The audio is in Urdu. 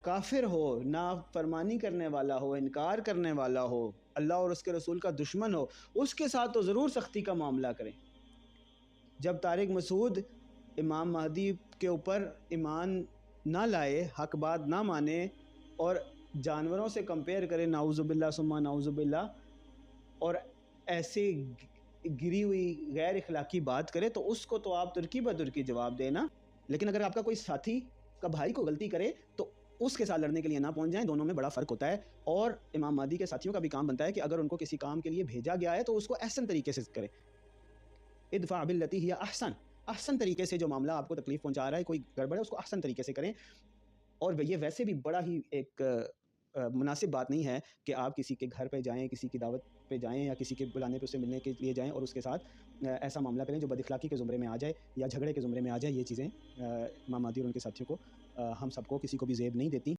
کافر ہو، نافرمانی کرنے والا ہو، انکار کرنے والا ہو، اللہ اور اس کے رسول کا دشمن ہو، اس کے ساتھ تو ضرور سختی کا معاملہ کریں۔ جب طارق مسعود امام مہدی کے اوپر ایمان نہ لائے، حق بات نہ مانے اور جانوروں سے کمپیئر کرے، نعوذ باللہ ثم نعوذ باللہ، اور ایسے گری ہوئی غیر اخلاقی بات کرے، تو اس کو تو آپ ترکی بدرکی جواب دینا۔ لیکن اگر آپ کا کوئی ساتھی کا بھائی کو غلطی کرے تو اس کے ساتھ لڑنے کے لیے نہ پہنچ جائیں، دونوں میں بڑا فرق ہوتا ہے۔ اور امام مہدی کے ساتھیوں کا بھی کام بنتا ہے کہ اگر ان کو کسی کام کے لیے بھیجا گیا ہے تو اس کو احسن طریقے سے کریں۔ ادفع باللتی ہی احسن طریقے سے جو معاملہ آپ کو تکلیف پہنچا رہا ہے، کوئی گڑبڑ ہے، اس کو احسن طریقے سے کریں۔ اور یہ ویسے بھی بڑا ہی ایک مناسب بات نہیں ہے کہ آپ کسی کے گھر پہ جائیں، کسی کی دعوت پہ جائیں یا کسی کے بلانے پہ اسے ملنے کے لیے جائیں اور اس کے ساتھ ایسا معاملہ کریں جو بد اخلاقی کے زمرے میں آ جائے یا جھگڑے کے زمرے میں آ جائے۔ یہ چیزیں امام مہدی اور ان کے ساتھیوں کو، ہم سب کو، کسی کو بھی زیب نہیں دیتی۔